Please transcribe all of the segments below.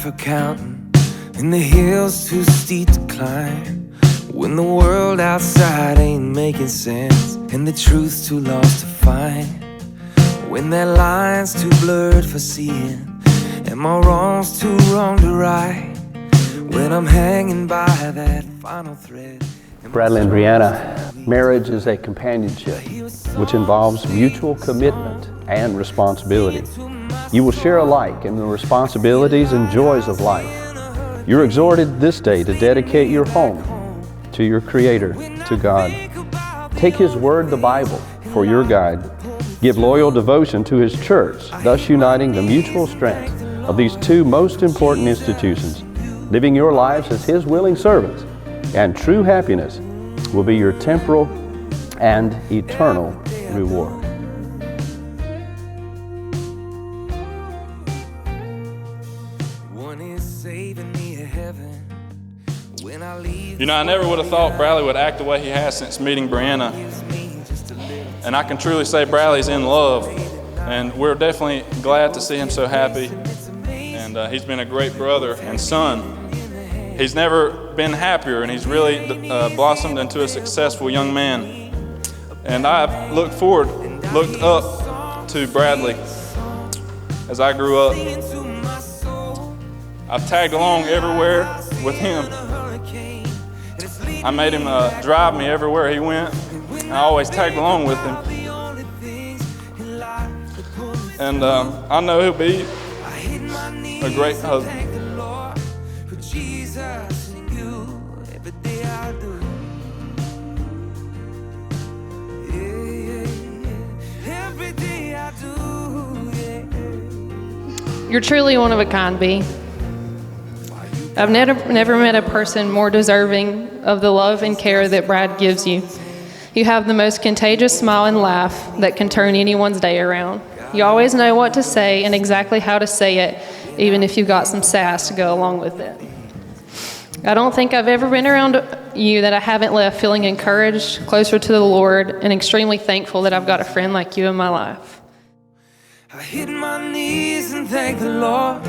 for counting, and the hill's too steep to climb. When the world outside ain't making sense, and the truth's too lost to find. When that line's too blurred for seeing, and my wrong's too wrong to right. When I'm hanging by that final thread. Bradley and Brianna, marriage is a companionship which involves mutual commitment and responsibility. You will share alike in the responsibilities and joys of life. You're exhorted this day to dedicate your home to your Creator, to God. Take His Word, the Bible, for your guide. Give loyal devotion to His church, thus uniting the mutual strength of these two most important institutions. Living your lives as His willing servants, and true happiness will be your temporal and eternal reward. You know, I never would have thought Bradley would act the way he has since meeting Brianna. And I can truly say Bradley's in love, and we're definitely glad to see him so happy. And he's been a great brother and son. He's never been happier, and he's really blossomed into a successful young man. And I've looked up to Bradley as I grew up. I've tagged along everywhere with him. I made him drive me everywhere he went. I always tagged along with him. And I know he'll be a great husband. You're truly one of a kind, B. I've never met a person more deserving of the love and care that Brad gives you. You have the most contagious smile and laugh that can turn anyone's day around. You always know what to say and exactly how to say it, even if you've got some sass to go along with it. I don't think I've ever been around you that I haven't left feeling encouraged, closer to the Lord, and extremely thankful that I've got a friend like you in my life. I hit my knees and thank the Lord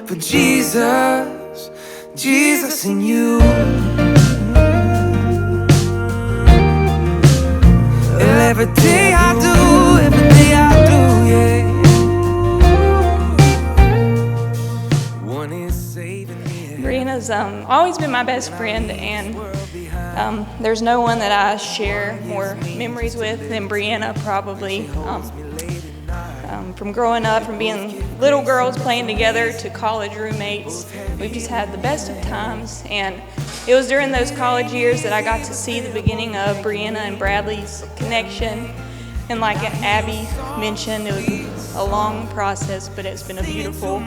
for Jesus, Jesus in you. Every day I do, yeah. One is saving me. Brianna's always been my best friend, and there's no one that I share more memories with than Brianna, probably. From growing up, from being little girls playing together to college roommates, we've just had the best of times. And it was during those college years that I got to see the beginning of Brianna and Bradley's connection. And like Abby mentioned, it was a long process, but it's been a beautiful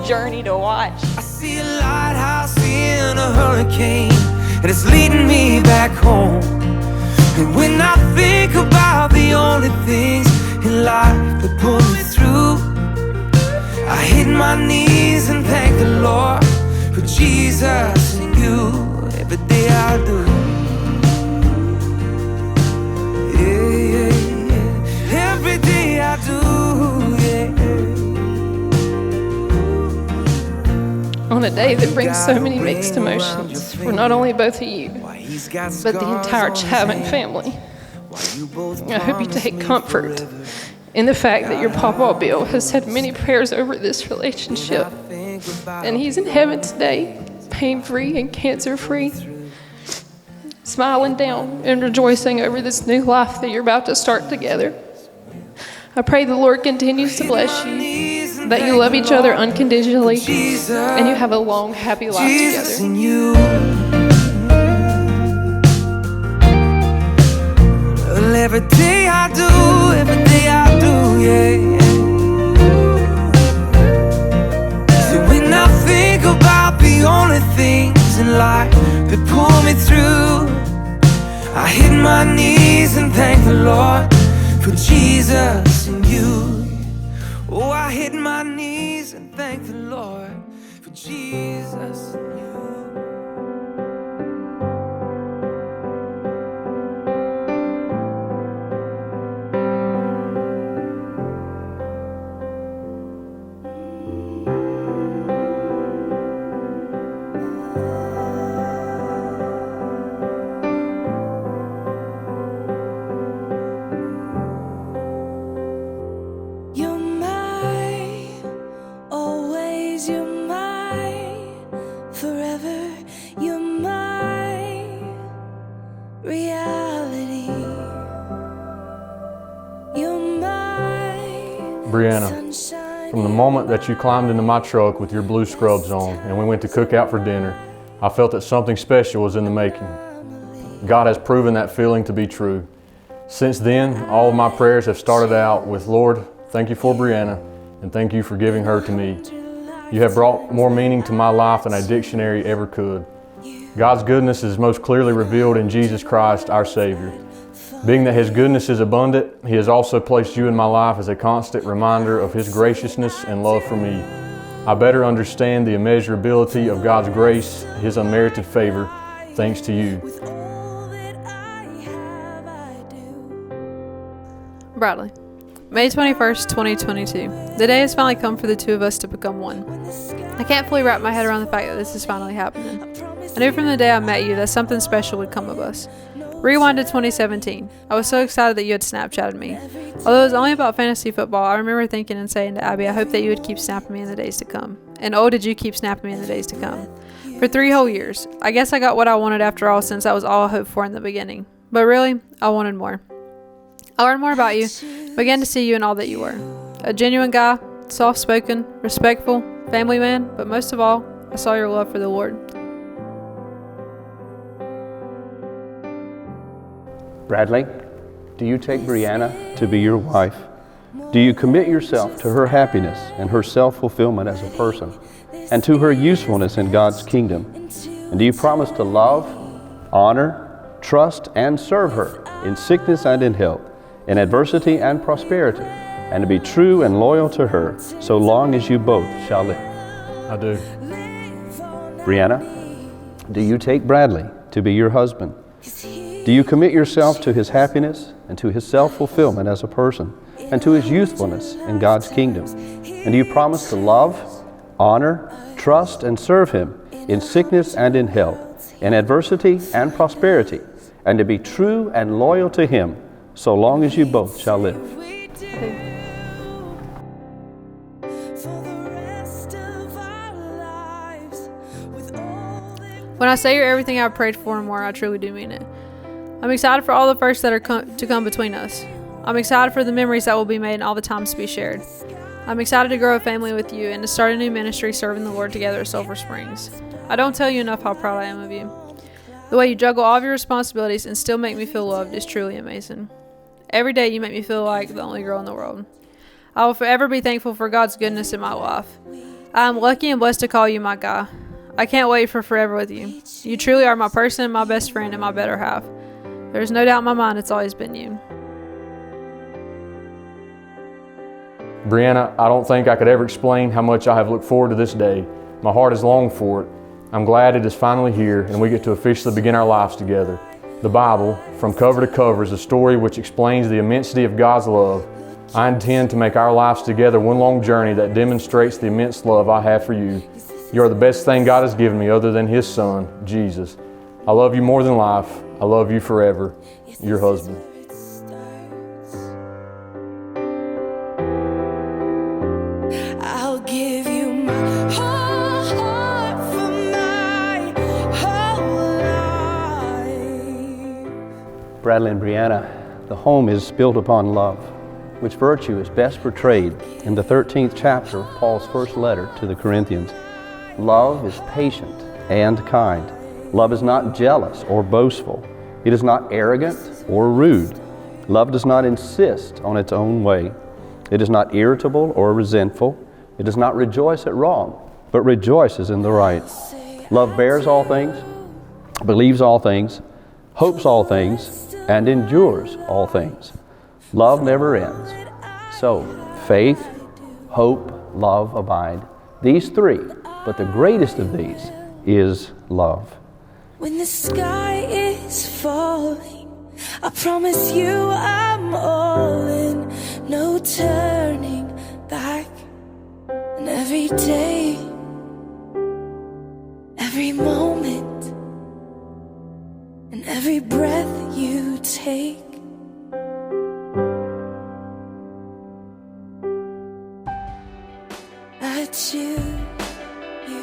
journey to watch. I see a lighthouse in a hurricane, and it's leading me back home. And when I think about the only things in life that pull me through, I hit my knees and thank the Lord for Jesus and you. Every day I do. Yeah, yeah. Every day I do, yeah. On a day that brings so many mixed emotions for not only both of you, but the entire Chapman family, I hope you take comfort in the fact that your Papa Bill has said many prayers over this relationship, and he's in heaven today, pain-free and cancer-free, smiling down and rejoicing over this new life that you're about to start together. I pray the Lord continues to bless you, that you love each other unconditionally, and you have a long, happy life together. Every day I do, yeah. So when I think about the only things in life that pull me through, I hit my knees and thank the Lord for Jesus and you. Oh, I hit my knees and thank the Lord for Jesus and you. forever. You're my reality. You're my Brianna, sunshine. from the moment that you climbed into my truck with your blue scrubs on and we went to cook out for dinner, I felt that something special was in the making. God has proven that feeling to be true. Since then, all of my prayers have started out with, Lord, thank you for Brianna, and thank you for giving her to me. You have brought more meaning to my life than a dictionary ever could. God's goodness is most clearly revealed in Jesus Christ, our Savior. Being that His goodness is abundant, He has also placed you in my life as a constant reminder of His graciousness and love for me. I better understand the immeasurability of God's grace, His unmerited favor, thanks to you. Bradley, May 21st, 2022. The day has finally come for the two of us to become one. I can't fully wrap my head around the fact that this is finally happening. I knew from the day I met you that something special would come of us. Rewind to 2017. I was so excited that you had Snapchatted me. Although it was only about fantasy football, I remember thinking and saying to Abby, I hope that you would keep snapping me in the days to come. And oh, did you keep snapping me in the days to come. For 3 whole years. I guess I got what I wanted after all, since that was all I hoped for in the beginning. But really, I wanted more. I learned more about you, began to see you in all that you were. A genuine guy, soft-spoken, respectful, family man, but most of all, I saw your love for the Lord. Bradley, do you take Brianna to be your wife? Do you commit yourself to her happiness and her self-fulfillment as a person, and to her usefulness in God's kingdom? And do you promise to love, honor, trust, and serve her in sickness and in health, in adversity and prosperity, and to be true and loyal to her so long as you both shall live? I do. Brianna, do you take Bradley to be your husband? Do you commit yourself to his happiness and to his self-fulfillment as a person, and to his youthfulness in God's kingdom? And do you promise to love, honor, trust, and serve him in sickness and in health, in adversity and prosperity, and to be true and loyal to him so long as you both shall live? When I say you're everything I've prayed for and more, I truly do mean it. I'm excited for all the firsts that are to come between us. I'm excited for the memories that will be made and all the times to be shared. I'm excited to grow a family with you and to start a new ministry serving the Lord together at Sulphur Springs. I don't tell you enough how proud I am of you. The way you juggle all of your responsibilities and still make me feel loved is truly amazing. Every day you make me feel like the only girl in the world. I will forever be thankful for God's goodness in my life. I am lucky and blessed to call you my guy. I can't wait for forever with you. You truly are my person, my best friend, and my better half. There's no doubt in my mind it's always been you. Brianna, I don't think I could ever explain how much I have looked forward to this day. My heart has longed for it. I'm glad it is finally here and we get to officially begin our lives together. The Bible, from cover to cover, is a story which explains the immensity of God's love. I intend to make our lives together one long journey that demonstrates the immense love I have for you. You are the best thing God has given me other than His Son, Jesus. I love you more than life. I love you forever. Your husband. I'll give you my whole heart for my whole life. Bradley and Brianna, the home is built upon love, which virtue is best portrayed in the 13th chapter of Paul's first letter to the Corinthians. Love is patient and kind. Love is not jealous or boastful. It is not arrogant or rude. Love does not insist on its own way. It is not irritable or resentful. It does not rejoice at wrong, but rejoices in the right. Love bears all things, believes all things, hopes all things, and endures all things. Love never ends. So, faith, hope, love abide. These three, but the greatest of these is love. When the sky is falling, I promise you I'm all in. No turning back. And every day, every moment, and every breath you take, I choose you.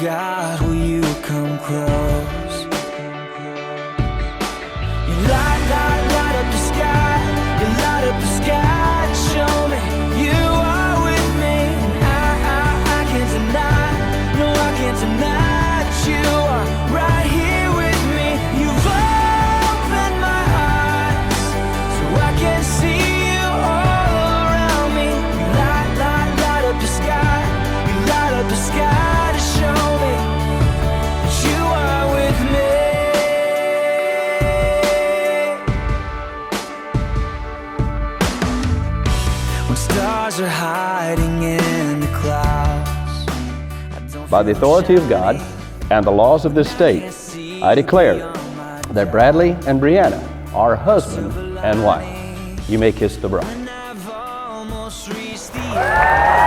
God, will you come close? You light up the sky. You light up the sky to show me you are with me. I can't deny, no, I can't deny that you are right here with me. You've opened my eyes so I can see you all around me. You light up the sky. You light up the sky to show me that you are with me. When stars are hiding in the clouds, By the authority of God and the laws of this state, I declare that Bradley and Brianna are husband and wife. You may kiss the bride. I've almost reached the end.